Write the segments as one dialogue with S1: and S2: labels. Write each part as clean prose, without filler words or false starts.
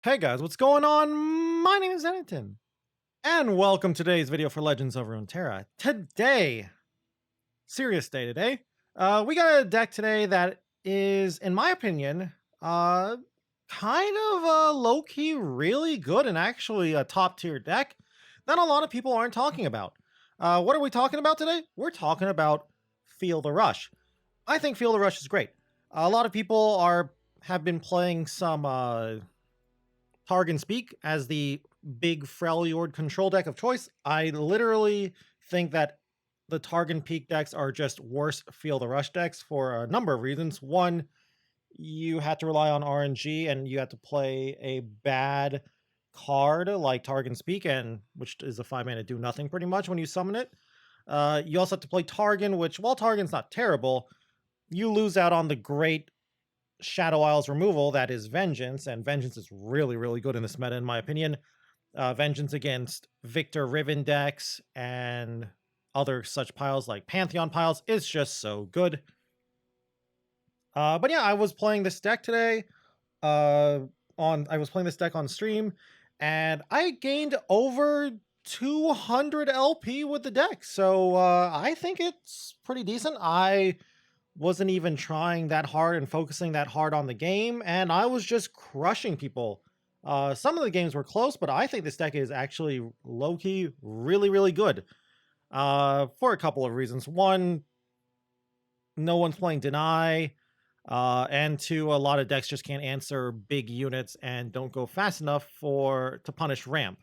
S1: Hey guys, what's going on? My name is Zenaton, and welcome to today's video for Legends of Runeterra. Today, serious day today. We got a deck today that is, in my opinion, uh, kind of low-key really good and actually a top-tier deck that a lot of people aren't talking about. What are we talking about today? We're talking about Feel the Rush. I think Feel the Rush is great. A lot of people have been playing some Targon Speak as the big Freljord control deck of choice. I literally think that the Targon Peak decks are just worse Feel the Rush decks for a number of reasons. One, you had to rely on RNG and you had to play a bad card like Targon Speak, and which is a 5-mana do nothing pretty much when you summon it. You also have to play Targon, which while Targon's not terrible, you lose out on the great Shadow Isles removal that is Vengeance, and Vengeance is really, really good in this meta, in my opinion. Vengeance against Victor Riven decks and other such piles like Pantheon piles is just so good. But yeah, I was playing this deck today. I was playing this deck on stream, and I gained over 200 LP with the deck. So I think it's pretty decent. I wasn't even trying that hard and focusing that hard on the game, and I was just crushing people. Some of the games were close, but I think this deck is actually low-key really, really good. For a couple of reasons. One, no one's playing Deny, and two, a lot of decks just can't answer big units and don't go fast enough to punish ramp.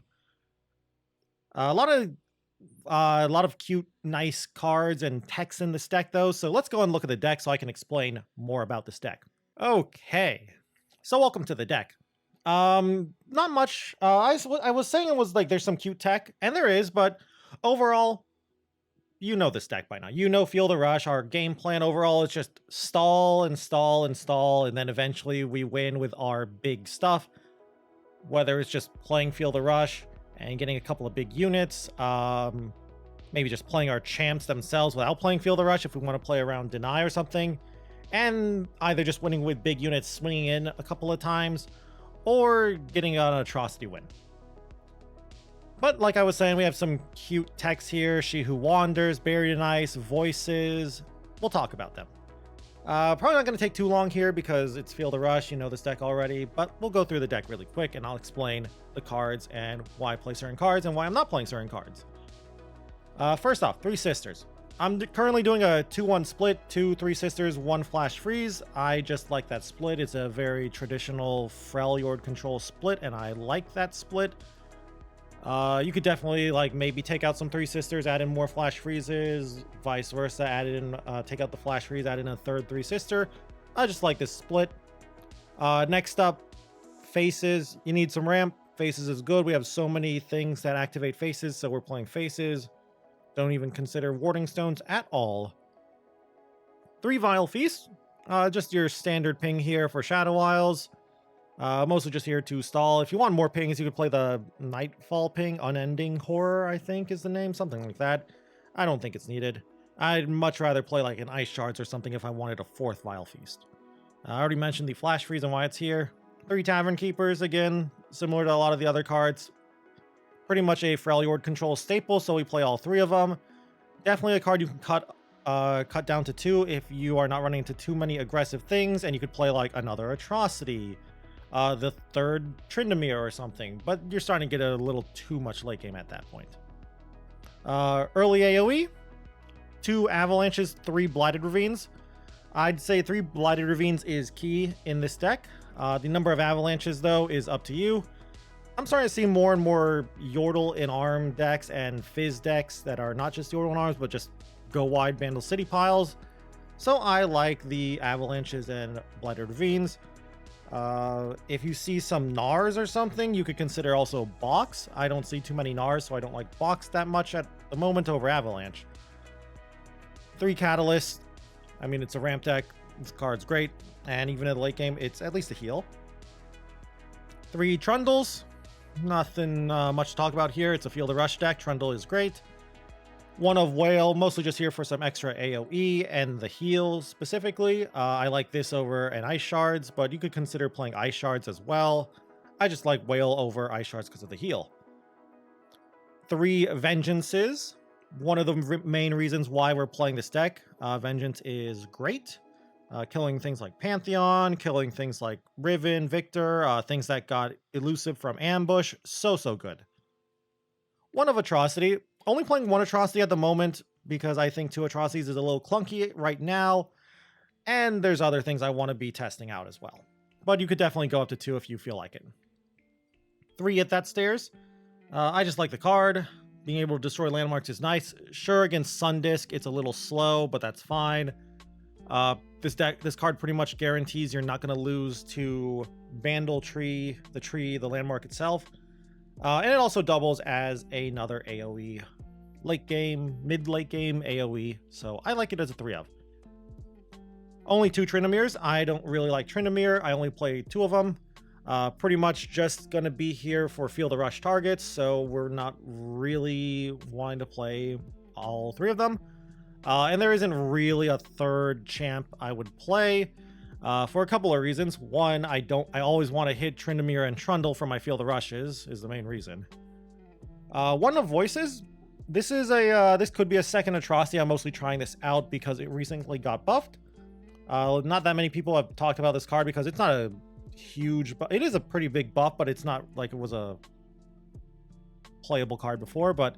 S1: A lot of cute, nice cards and text in this deck, though. So let's go and look at the deck so I can explain more about this deck. Okay, so welcome to the deck. Not much. I was saying it was like there's some cute tech, and there is, but overall, you know this deck by now. You know Feel the Rush. Our game plan overall is just stall and stall and stall, and then eventually we win with our big stuff. Whether it's just playing Feel the Rush and getting a couple of big units, maybe just playing our champs themselves without playing Feel the Rush if we want to play around Deny or something, and either just winning with big units, swinging in a couple of times, or getting an atrocity win. But like I was saying, we have some cute text here. She Who Wanders, Buried in Ice, Voices. We'll talk about them. Probably not going to take too long here because it's Feel the Rush. You know this deck already, but we'll go through the deck really quick and I'll explain the cards and why I play certain cards and why I'm not playing certain cards. First off, Three Sisters. I'm currently doing a 2-1 split, 2 Three Sisters, 1 Flash Freeze. I just like that split. It's a very traditional Freljord control split, and I like that split. You could definitely like maybe take out some Three Sisters, add in more Flash Freezes, vice versa, take out the Flash Freeze, add in a third Three Sister. I just like this split. Next up, Faces. You need some ramp. Faces is good. We have so many things that activate Faces, so we're playing Faces. Don't even consider Warding Stones at all. 3 Vile Feast. Just your standard ping here for Shadow Isles. Mostly just here to stall. If you want more pings, you could play the Nightfall ping. Unending Horror, I think is the name. Something like that. I don't think it's needed. I'd much rather play like an Ice Shards or something if I wanted a 4th Vile Feast. I already mentioned the Flash Freeze and why it's here. 3 Tavern Keepers, again, similar to a lot of the other cards. Pretty much a Freljord control staple, so we play all 3 of them. Definitely a card you can cut down to 2 if you are not running into too many aggressive things, and you could play like another Atrocity, the 3rd Tryndamere or something, but you're starting to get a little too much late game at that point. Early AoE, 2 Avalanches, 3 Blighted Ravines. I'd say 3 Blighted Ravines is key in this deck. The number of Avalanches, though, is up to you. I'm starting to see more and more Yordle in ARM decks and Fizz decks that are not just Yordle in ARMs, but just go wide Vandal City piles. So I like the Avalanches and Blighted Ravines. If you see some Nars or something, you could consider also Box. I don't see too many Nars, so I don't like Box that much at the moment over Avalanche. 3 Catalyst. I mean, it's a ramp deck. This card's great. And even in the late game, it's at least a heal. 3 Trundles. Nothing much to talk about here. It's a Feel the Rush deck. Trundle is great. 1 of Whale, mostly just here for some extra AoE and the heal specifically. I like this over an Ice Shards, but you could consider playing Ice Shards as well. I just like Whale over Ice Shards because of the heal. 3 Vengeances. One of the main reasons why we're playing this deck. Vengeance is great. Killing things like Pantheon, killing things like Riven, Victor, things that got elusive from ambush. So good. 1 of Atrocity. Only playing 1 Atrocity at the moment because I think 2 Atrocities is a little clunky right now. And there's other things I want to be testing out as well. But you could definitely go up to 2 if you feel like it. 3 Hit That Stairs. I just like the card. Being able to destroy landmarks is nice. Sure, against Sundisk, it's a little slow, but that's fine. This card pretty much guarantees you're not going to lose to Vandal Tree, the landmark itself. And it also doubles as another AoE late game, mid-late game AoE. So I like it as a 3 of. Only 2 Tryndamirs. I don't really like Tryndamir. I only play 2 of them. Pretty much just going to be here for Feel the Rush targets, so we're not really wanting to play all 3 of them. And there isn't really a 3rd champ I would play for a couple of reasons. 1, I always want to hit Tryndamir and Trundle for my Feel the Rushes is the main reason. 1 of Voices. This could be a 2nd Atrocity. I'm mostly trying this out because it recently got buffed. Not that many people have talked about this card because it's not a huge buff. It is a pretty big buff, but it's not like it was a playable card before. But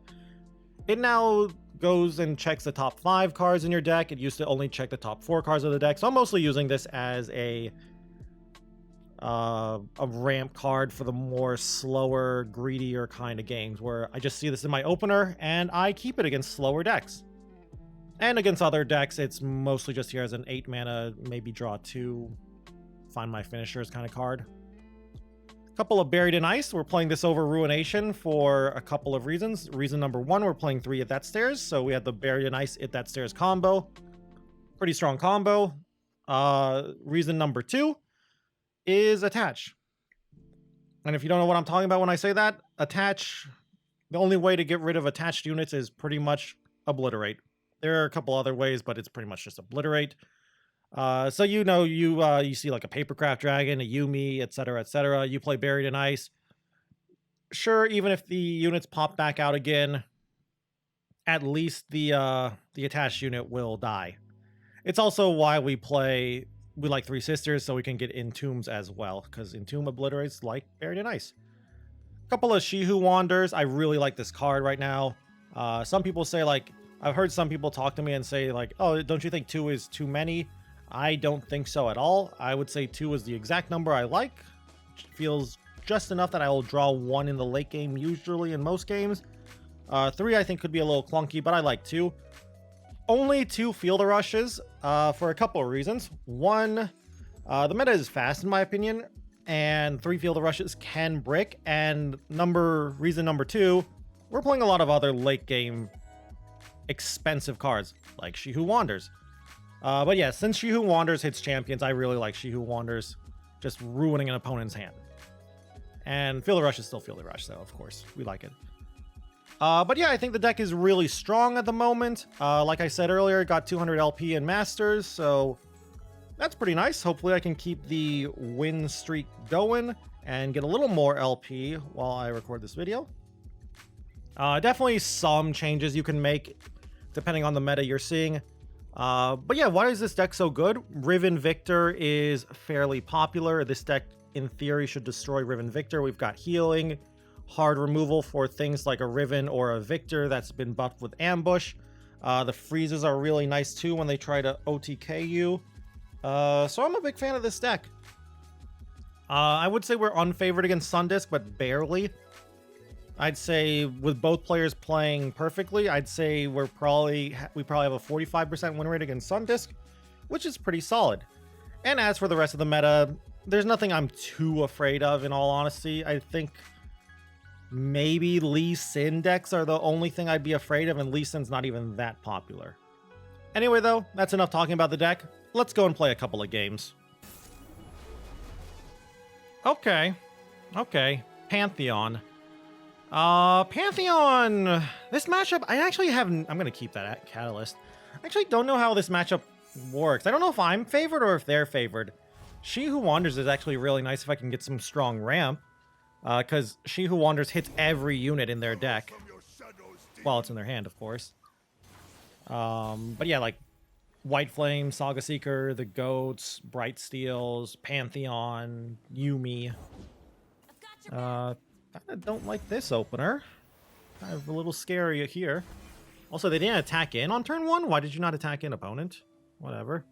S1: it now goes and checks the top 5 cards in your deck. It used to only check the top 4 cards of the deck, so I'm mostly using this as a ramp card for the more slower, greedier kind of games where I just see this in my opener and I keep it against slower decks. And against other decks, it's mostly just here as an 8 mana, maybe draw 2, find my finishers kind of card. A couple of Buried in Ice. We're playing this over Ruination for a couple of reasons. Reason number 1, we're playing 3 Hit That Stairs. So we have the Buried in Ice, Hit That Stairs combo. Pretty strong combo. Reason number 2 is Attach. And if you don't know what I'm talking about when I say that, Attach, the only way to get rid of attached units is pretty much Obliterate. There are a couple other ways, but it's pretty much just Obliterate. So you see like a Papercraft Dragon, a Yuumi, etc. You play Buried in Ice. Sure, even if the units pop back out again, at least the attached unit will die. It's also why we like 3 Sisters, so we can get Entombs as well, because Entomb obliterates like Buried in Ice. A couple of She Who Wanders. I really like this card right now. Some people say, like, I've heard some people talk to me and say, like, oh, don't you think 2 is too many? I don't think so at all. I would say 2 is the exact number I like. It feels just enough that I will draw 1 in the late game, usually in most games. 3 I think could be a little clunky, but I like 2. Only 2 Feel the Rushes for a couple of reasons. 1, the meta is fast in my opinion, and 3 Feel the Rushes can brick. And reason number 2, we're playing a lot of other late game expensive cards like She Who Wanders. But yeah, since She Who Wanders hits champions, I really like She Who Wanders, just ruining an opponent's hand. And Feel the Rush is still Feel the Rush, so of course, we like it. But yeah, I think the deck is really strong at the moment. Like I said earlier, got 200 LP in Masters, so that's pretty nice. Hopefully I can keep the win streak going and get a little more LP while I record this video. Definitely some changes you can make depending on the meta you're seeing. But yeah, why is this deck so good? Riven Victor is fairly popular. This deck, in theory, should destroy Riven Victor. We've got healing, hard removal for things like a Riven or a Victor that's been buffed with ambush. The freezes are really nice too when they try to OTK you. So I'm a big fan of this deck. I would say we're unfavored against Sundisk, but barely. I'd say with both players playing perfectly, I'd say we probably have a 45% win rate against Sundisk, which is pretty solid. And as for the rest of the meta, there's nothing I'm too afraid of, in all honesty. I think maybe Lee Sin decks are the only thing I'd be afraid of, and Lee Sin's not even that popular. Anyway, though, that's enough talking about the deck. Let's go and play a couple of games. Okay. Pantheon. Pantheon! This matchup, I actually haven't... I'm going to keep that at Catalyst. I actually don't know how this matchup works. I don't know if I'm favored or if they're favored. She Who Wanders is actually really nice if I can get some strong ramp. Because She Who Wanders hits every unit in their deck. Well, it's in their hand, of course. But yeah, like White Flame, Saga Seeker, the Goats, Bright Steels, Pantheon, Yuumi. I don't like this opener. Kind of a little scary here. Also, they didn't attack in on turn 1? Why did you not attack in, opponent? Whatever.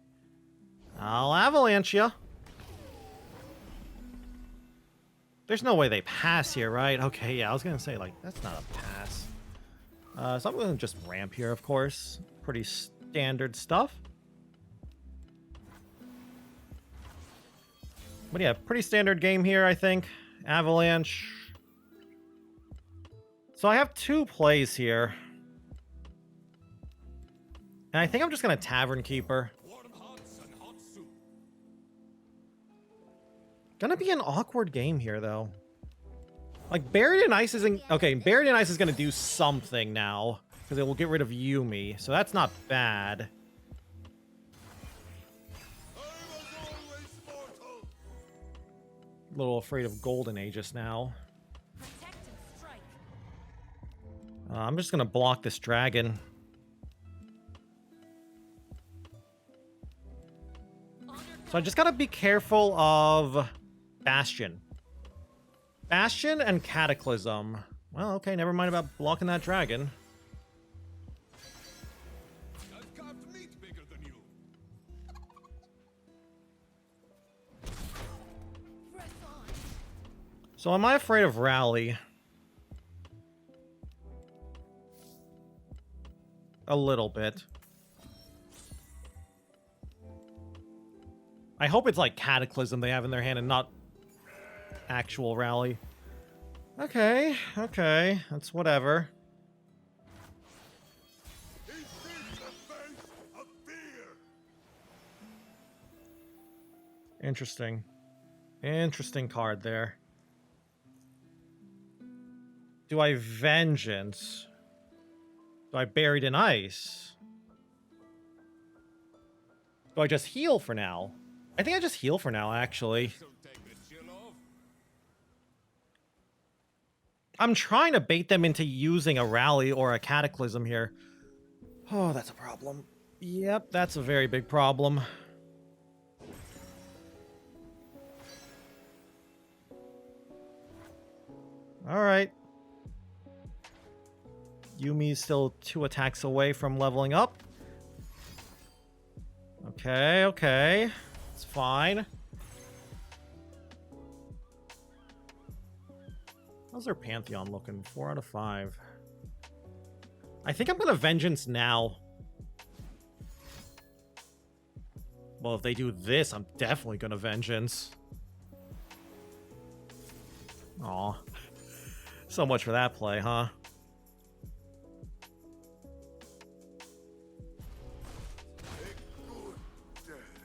S1: I'll avalanche ya. There's no way they pass here, right? Okay, yeah, I was gonna say, like, that's not a pass. So I'm gonna just ramp here, of course. Pretty standard stuff. But yeah, pretty standard game here, I think. Avalanche. So I have 2 plays here. And I think I'm just gonna Tavern Keeper. Gonna be an awkward game here, though. Like, Buried in Ice isn't... Okay, Buried in Ice is gonna do something now. Because it will get rid of Yuumi. So that's not bad. A little afraid of Golden Aegis now. I'm just gonna block this dragon. So I just gotta be careful of Bastion. Bastion and Cataclysm. Well, okay, never mind about blocking that dragon. So am I afraid of Rally? A little bit. I hope it's like Cataclysm they have in their hand and not actual Rally. Okay, okay, that's whatever. Interesting. Interesting card there. Do I Vengeance? Do I Buried in Ice? Do I just heal for now? I think I just heal for now, actually. I'm trying to bait them into using a Rally or a Cataclysm here. Oh, that's a problem. Yep, that's a very big problem. Alright. Yuumi's still 2 attacks away from leveling up. Okay, okay. It's fine. How's their Pantheon looking? 4 out of 5. I think I'm gonna Vengeance now. Well, if they do this, I'm definitely gonna Vengeance. Aw. So much for that play, huh?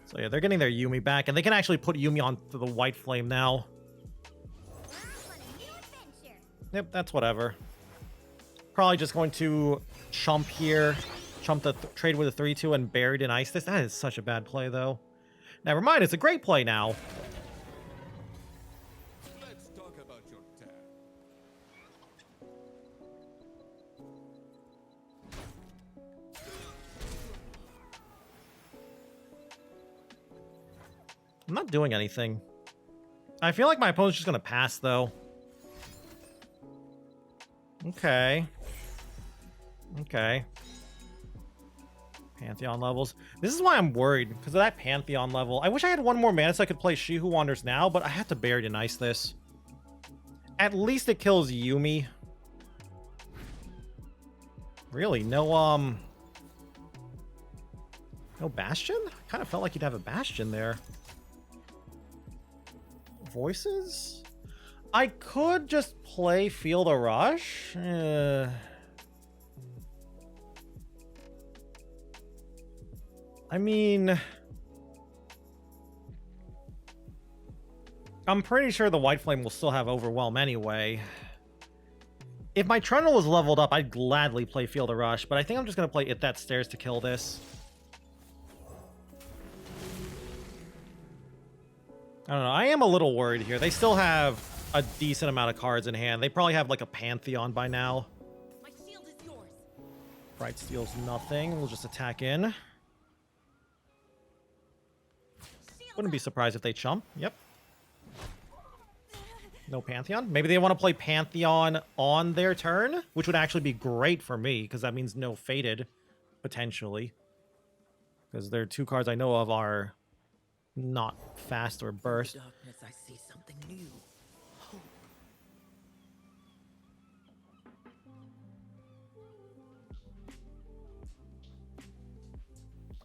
S1: So yeah, they're getting their Yuumi back, and they can actually put Yuumi onto the White Flame now. Yep, that's whatever. Probably just going to chump here. Chump the trade with a 3-2 and Buried in Ice. That is such a bad play, though. Never mind, it's a great play now.
S2: Let's talk about your turn.
S1: I'm not doing anything. I feel like my opponent's just going to pass, though. Okay. Okay. Pantheon levels. This is why I'm worried, because of that Pantheon level. I wish I had 1 more mana so I could play She Who Wanders now, but I have to Buried in Ice this. At least it kills Yuumi. Really? No Bastion? I kind of felt like you'd have a Bastion there. Voices? I could just play Feel the Rush. I mean, I'm pretty sure the White Flame will still have Overwhelm anyway. If my Trundle was leveled up, I'd gladly play Feel the Rush, but I think I'm just going to play It That Stairs to kill this. I don't know. I am a little worried here. They still have a decent amount of cards in hand. They probably have like a Pantheon by now.
S3: My shield is yours.
S1: Bright Steel's nothing. We'll just attack in. Wouldn't be surprised if they chump. Yep. No Pantheon. Maybe they want to play Pantheon on their turn, which would actually be great for me, because that means no Fated, potentially. Because their 2 cards I know of are not fast or burst.
S3: Darkness, I see something new. Hope.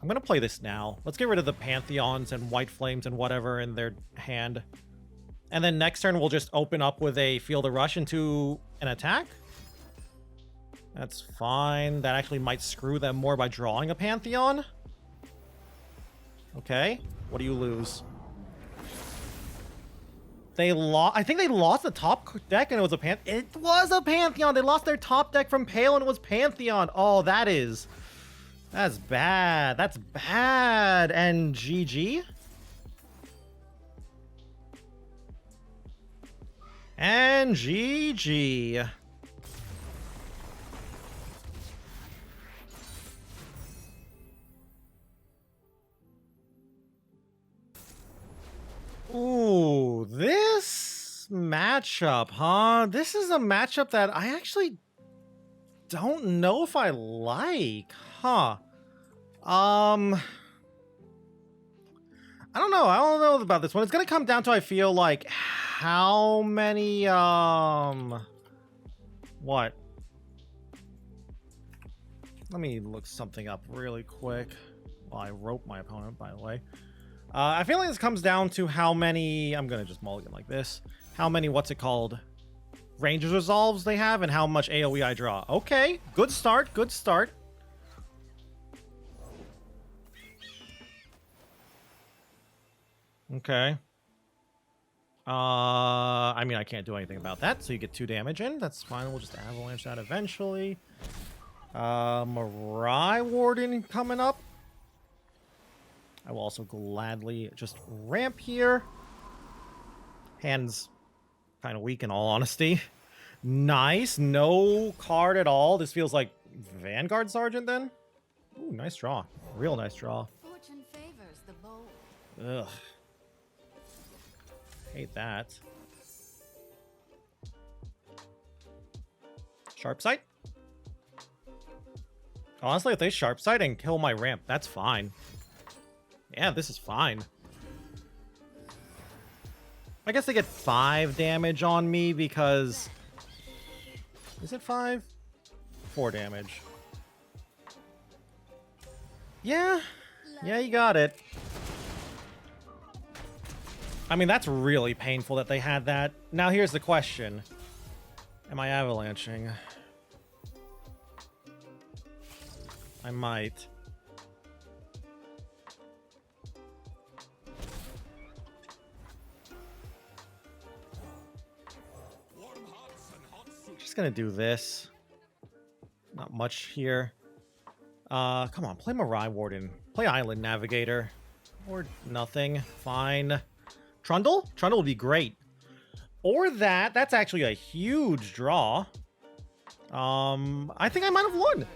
S1: I'm going to play this now. Let's get rid of the Pantheons and White Flames and whatever in their hand. And then next turn, we'll just open up with a Field of Rush into an attack. That's fine. That actually might screw them more by drawing a Pantheon. Okay. What do you lose? They lost. I think they lost the top deck and it was a Pantheon. It was a Pantheon. They lost their top deck from Pale and it was Pantheon. Oh, that's bad. That's bad. And GG. And GG. Ooh, this matchup, huh? This is a matchup that I actually don't know if I like, huh? I don't know. I don't know about this one. It's gonna come down to, I feel like, how many, what? Let me look something up really quick. Well, I rope my opponent, by the way. I feel like this comes down to how many, I'm gonna just mulligan like this, how many, what's it called, Rangers resolves they have, and how much AoE I draw. Okay, good start, good start. Okay. I mean, I can't do anything about that, so you get 2 damage in. That's fine, we'll just avalanche that eventually. Mirai Warden coming up. I will also gladly just ramp here. Hand's kind of weak in all honesty. Nice. No card at all. This feels like Vanguard Sergeant then. Ooh, nice draw. Real nice draw.
S3: Fortune favors the bold.
S1: Ugh. Hate that. Sharp sight. Honestly, if they sharp sight and kill my ramp, that's fine. Yeah, this is fine. I guess they get 5 damage on me because... Is it 5? 4 damage. Yeah. Yeah, you got it. I mean, that's really painful that they had that. Now here's the question. Am I avalanching? I might. Just gonna do this. Not much here. Come on, play Mirai Warden. Play Island Navigator. Or nothing. Fine. Trundle? Trundle would be great. Or that. That's actually a huge draw. I think I might have won.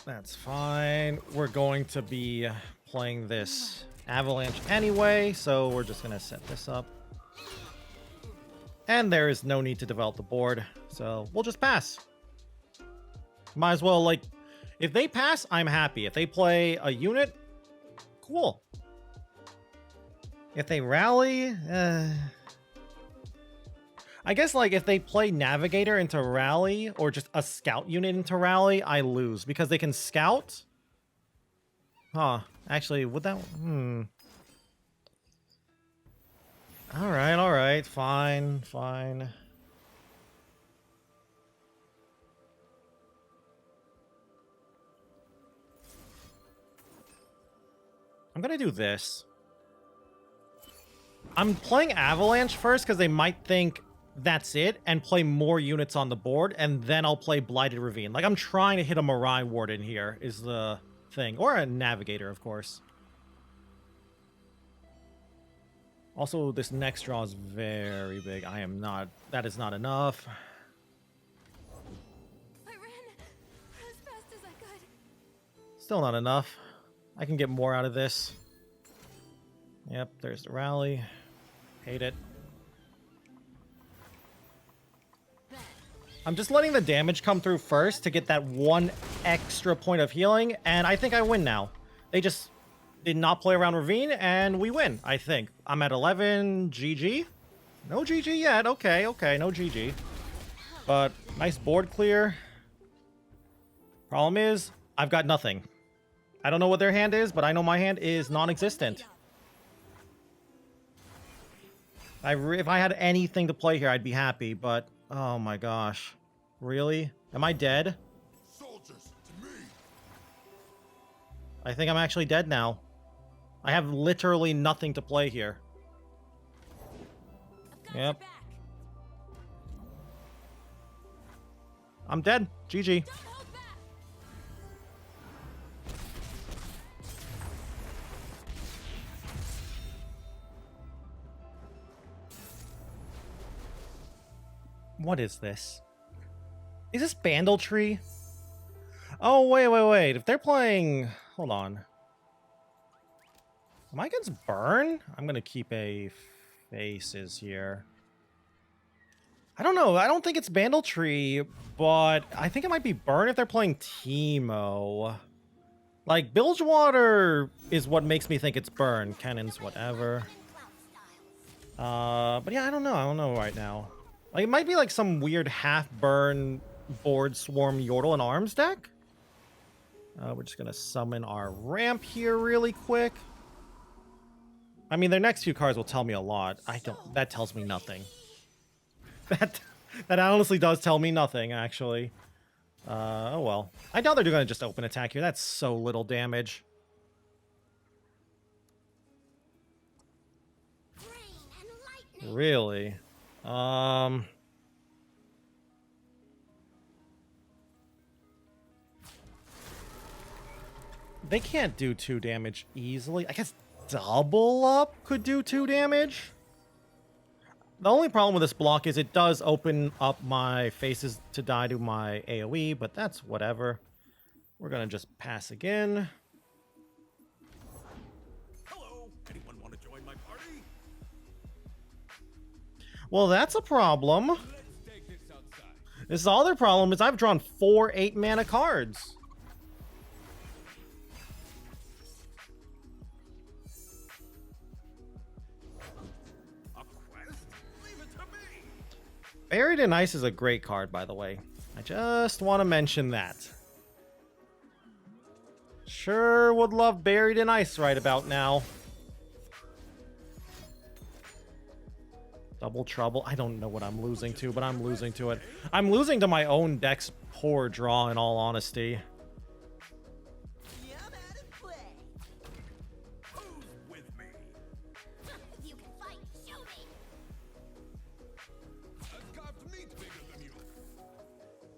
S1: That's fine. We're going to be playing this Avalanche anyway, so we're just gonna set this up. And there is no need to develop the board, so we'll just pass. Might as well, like, if they pass, I'm happy. If they play a unit, cool. If they rally, I guess, like, if they play Navigator into rally, or just a scout unit into rally, I lose. Because they can scout? Huh. Actually, would that... Alright. Fine. I'm gonna do this. I'm playing Avalanche first because they might think that's it and play more units on the board, and then I'll play Blighted Ravine. Like, I'm trying to hit a Mirai Warden here is the thing. Or a Navigator, of course. Also, this next draw is very big. I am not... That is not enough.
S3: I ran as fast as I could.
S1: Still not enough. I can get more out of this. Yep, there's the rally. Hate it. I'm just letting the damage come through first to get that one extra point of healing, and I think I win now. They just did not play around Ravine, and we win, I think. I'm at 11. GG? No GG yet. Okay, no GG. But nice board clear. Problem is, I've got nothing. I don't know what their hand is, but I know my hand is non-existent. If I had anything to play here, I'd be happy, but... Oh my gosh. Really? Am I dead?
S2: Soldiers to me.
S1: I think I'm actually dead now. I have literally nothing to play here. Yep. I'm dead. GG. What is this? Is this Bandletree? Oh, wait. If they're playing... Hold on. Am I against Burn? I'm going to keep a Faces here. I don't know. I don't think it's Bandletree, but I think it might be Burn if they're playing Teemo. Like, Bilgewater is what makes me think it's Burn. Kennen's whatever. But yeah, I don't know. I don't know right now. Like, it might be like some weird half-burn board swarm Yordle and Arms deck. We're just going to summon our ramp here really quick. I mean, their next few cards will tell me a lot. That tells me nothing. That honestly does tell me nothing, actually. Oh well. I doubt they're going to just open attack here. That's so little damage. Really? They can't do 2 damage easily. I guess double up could do 2 damage. The only problem with this block is it does open up my Faces to die to my AoE, but that's whatever. We're gonna just pass again.
S2: Hello. Anyone want to join my party?
S1: Well, that's a problem.
S2: Let's take this outside.
S1: This is all their problem is I've drawn 4 8-mana cards. Buried in Ice is a great card, by the way. I just want to mention that. Sure would love Buried in Ice right about now. Double Trouble. I don't know what I'm losing to, but I'm losing to it. I'm losing to my own deck's poor draw, in all honesty.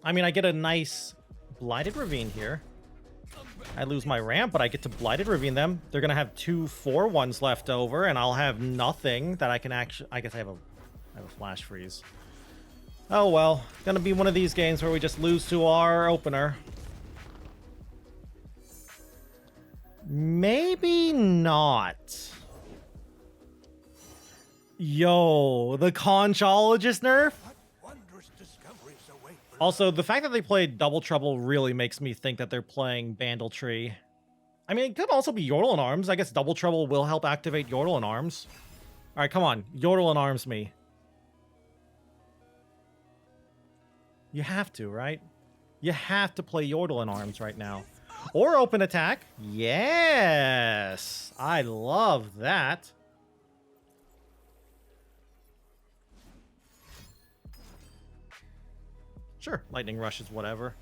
S1: I mean, I get a nice Blighted Ravine here. I lose my ramp, but I get to Blighted Ravine them. They're going to have 2 4/1s left over, and I'll have nothing that I can actually... I guess I have a Flash Freeze. Oh, well. Going to be one of these games where we just lose to our opener. Maybe not. Yo, the Conchologist nerf? Also, the fact that they played Double Trouble really makes me think that they're playing Bandletree. I mean, it could also be Yordle and Arms. I guess Double Trouble will help activate Yordle and Arms. Alright, come on. Yordle and Arms me. You have to, right? You have to play Yordle and Arms right now. Or open attack. Yes! I love that. Sure, Lightning Rush is whatever.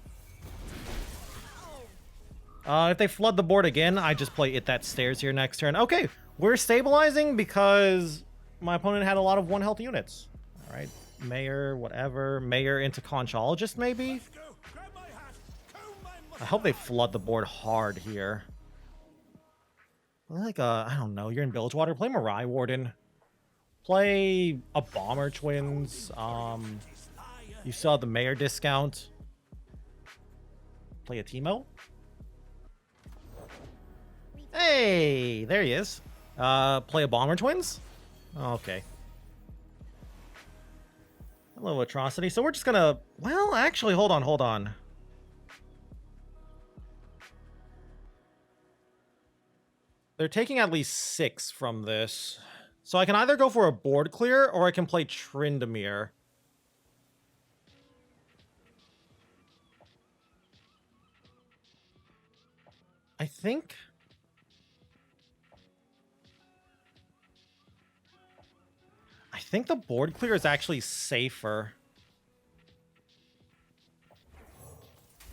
S1: If they flood the board again, I just play It That Stairs here next turn. Okay, we're stabilizing because my opponent had a lot of 1-health units. Alright, Mayor, whatever. Mayor into Conchologist, maybe? I hope they flood the board hard here. Like, I don't know, you're in Bilgewater, play Mirai Warden. Play a Bomber Twins. You still have the Mayor discount. Play a Teemo. Hey, there he is. Play a Bomber Twins. Okay. Hello, Atrocity. So we're just gonna... Well, actually, hold on. They're taking at least 6 from this. So I can either go for a board clear, or I can play Tryndamere. I think the board clear is actually safer.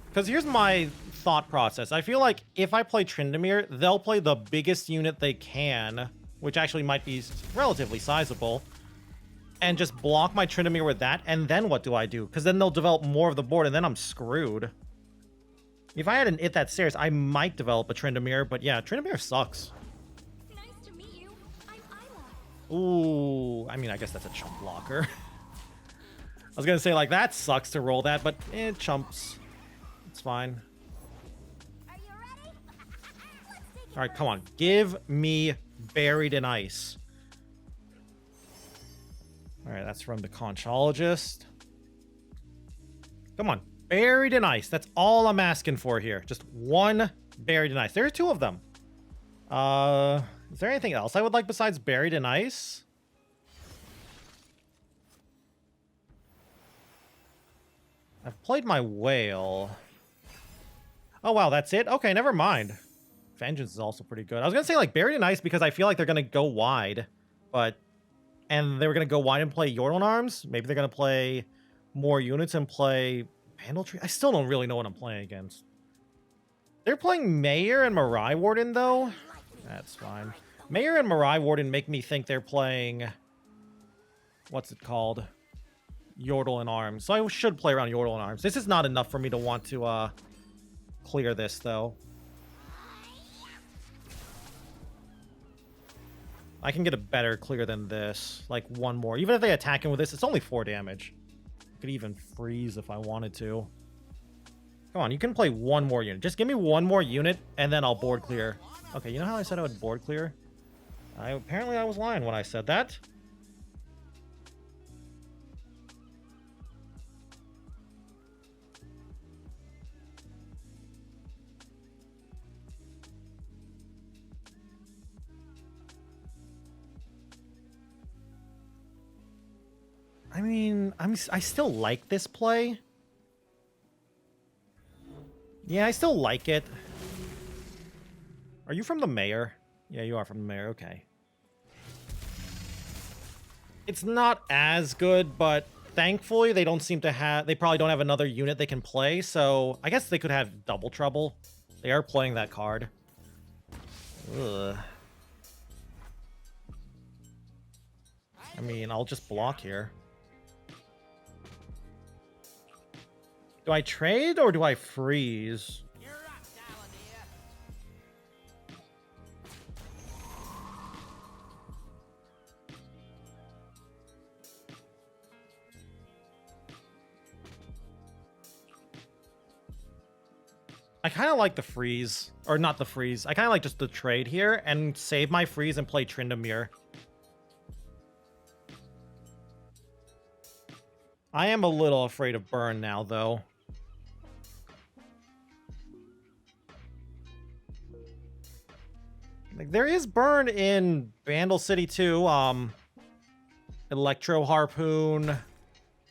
S1: Because here's my thought process. I feel like if I play Tryndamere, they'll play the biggest unit they can, which actually might be relatively sizable, and just block my Tryndamere with that, and then what do I do? Because then they'll develop more of the board, and then I'm screwed. If I had an It That Stares, I might develop a Tryndamere, but yeah, Tryndamere sucks.
S3: Nice to meet you. I'm Isla.
S1: Ooh, I mean, I guess that's a chump blocker. I was gonna say, like, that sucks to roll that, but it chumps. It's fine.
S3: Are you ready? Let's take it.
S1: All right, come on. Give me Buried in Ice. All right, that's from the Conchologist. Come on. Buried in Ice. That's all I'm asking for here. Just one Buried in Ice. There are 2 of them. Is there anything else I would like besides Buried in Ice? I've played my Whale. Oh, wow, that's it? Okay, never mind. Vengeance is also pretty good. I was going to say, like, Buried in Ice because I feel like they're going to go wide. But... And they were going to go wide and play Yordle Arms. Maybe they're going to play more units and play Vandal Tree. I still don't really know what I'm playing against. They're playing Mayor and Mirai Warden, though. That's fine. Mayor and Mirai Warden make me think they're playing... What's it called? Yordle and Arms. So I should play around Yordle and Arms. This is not enough for me to want to clear this, though. I can get a better clear than this. Like, one more. Even if they attack him with this, it's only 4 damage. I could even freeze if I wanted to. Come on, you can play one more unit. Just give me one more unit, and then I'll board clear. Okay, you know how I said I would board clear? Apparently I was lying when I said that. I mean, I still like this play. Yeah, I still like it. Are you from the Mayor? Yeah, you are from the Mayor. Okay. It's not as good, but thankfully they don't seem to have... They probably don't have another unit they can play, so I guess they could have Double Trouble. They are playing that card. Ugh. I mean, I'll just block here. Do I trade or do I freeze? I kind of like the freeze, or not the freeze. I kind of like just the trade here and save my freeze and play Tryndamere. I am a little afraid of burn now, though. Like, there is burn in Vandal City too. Electro Harpoon,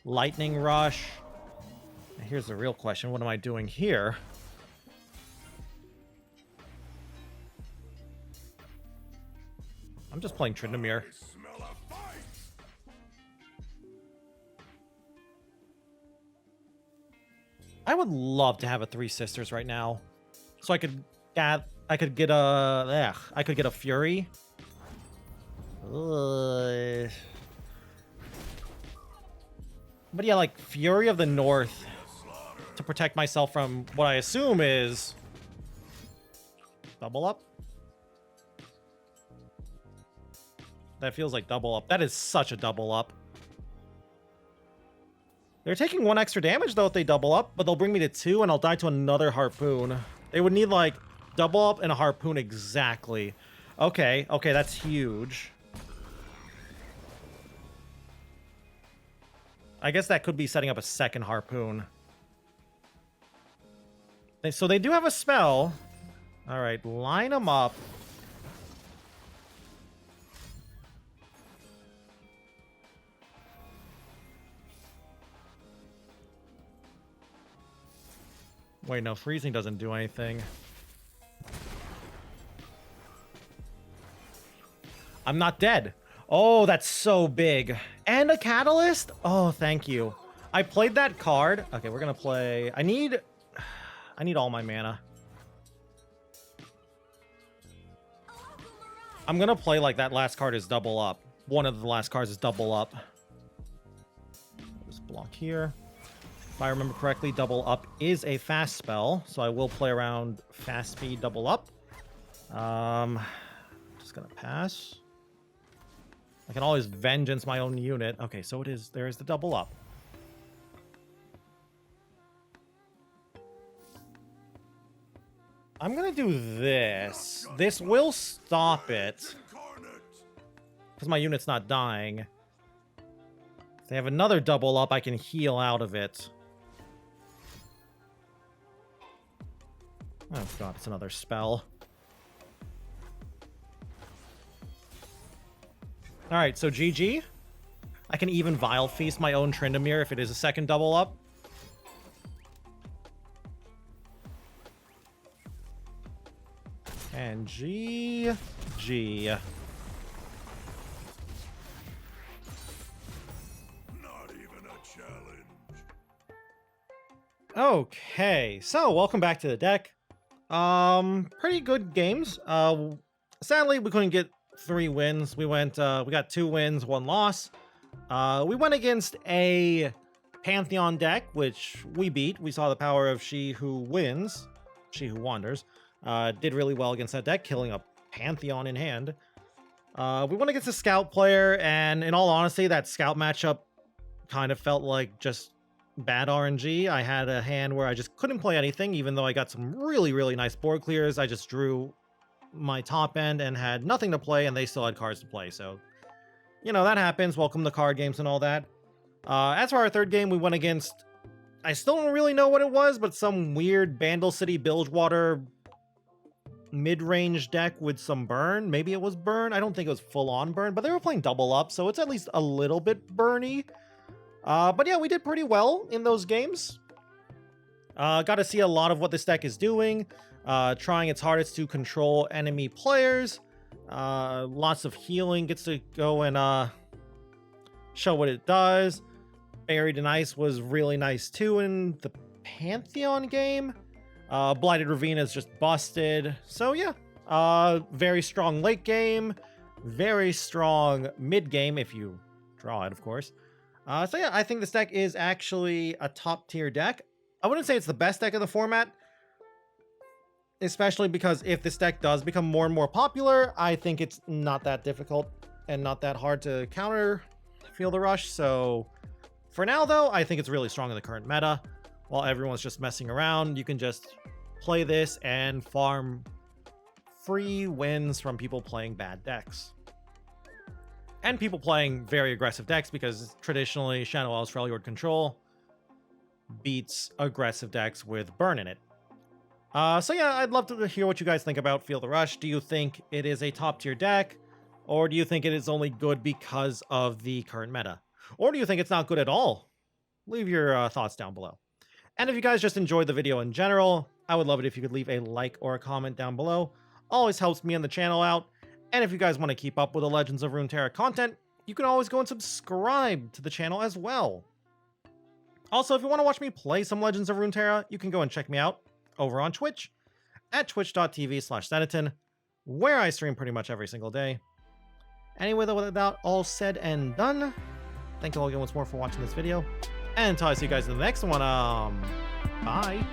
S1: Lightning Rush. Now, here's the real question: what am I doing here? I'm just playing Tryndamere. I would love to have a Three Sisters right now, so I could get a Fury. Ugh. But yeah, like Fury of the North to protect myself from what I assume is double up. That feels like double up. That is such a double up. They're taking 1 extra damage, though, if they double up, but they'll bring me to 2, and I'll die to another harpoon. They would need, like, double up and a harpoon exactly. Okay, okay, that's huge. I guess that could be setting up a second harpoon. So they do have a spell. All right, line them up. Wait, no, freezing doesn't do anything. I'm not dead. Oh, that's so big. And a catalyst? Oh, thank you. I played that card. Okay, we're gonna play... I need all my mana. I'm gonna play like that last card is double up. One of the last cards is double up. Just block here. If I remember correctly, double up is a fast spell, so I will play around fast speed double up. Just gonna pass. I can always vengeance my own unit. Okay, so it is. There is the double up. I'm gonna do this. This will stop it. Because my unit's not dying. If they have another double up, I can heal out of it. Oh god, it's another spell. Alright, so GG. I can even Vile Feast my own Tryndamere if it is a second double up. And GG.
S2: Not even a challenge.
S1: Okay, so welcome back to the deck. Pretty good games. Sadly, we couldn't get 3 wins. We got 2 wins, 1 loss. We went against a Pantheon deck, which we beat. We saw the power of She Who Wins, She Who Wanders. Did really well against that deck, killing a Pantheon in hand. We went against a Scout player, and in all honesty, that Scout matchup kind of felt like just bad RNG. I had a hand where I just couldn't play anything, even though I got some really, really nice board clears. I just drew my top end and had nothing to play, and they still had cards to play. So, you know, that happens. Welcome to card games and all that. As for our third game, we went against... I still don't really know what it was, but some weird Bandle City Bilgewater mid-range deck with some burn. Maybe it was burn. I don't think it was full-on burn, but they were playing double up, so it's at least a little bit burny. But yeah, we did pretty well in those games. Got to see a lot of what this deck is doing. Trying its hardest to control enemy players. Lots of healing, gets to go and show what it does. Buried in Ice was really nice too in the Pantheon game. Blighted Ravine is just busted. So yeah, very strong late game. Very strong mid game if you draw it, of course. So yeah, I think this deck is actually a top tier deck. I wouldn't say it's the best deck in the format, especially because if this deck does become more and more popular, I think it's not that difficult and not that hard to counter Feel the Rush. So for now, though, I think it's really strong in the current meta. While everyone's just messing around, you can just play this and farm free wins from people playing bad decks. And people playing very aggressive decks, because traditionally Shadow Isles Freljord Control beats aggressive decks with burn in it. So yeah, I'd love to hear what you guys think about Feel the Rush. Do you think it is a top tier deck? Or do you think it is only good because of the current meta? Or do you think it's not good at all? Leave your thoughts down below. And if you guys just enjoyed the video in general, I would love it if you could leave a like or a comment down below. Always helps me and the channel out. And if you guys want to keep up with the Legends of Runeterra content, you can always go and subscribe to the channel as well. Also, if you want to watch me play some Legends of Runeterra, you can go and check me out over on Twitch at twitch.tv/Zenaton, where I stream pretty much every single day. Anyway, though, with that all said and done, thank you all again once more for watching this video. And until I see you guys in the next one, bye.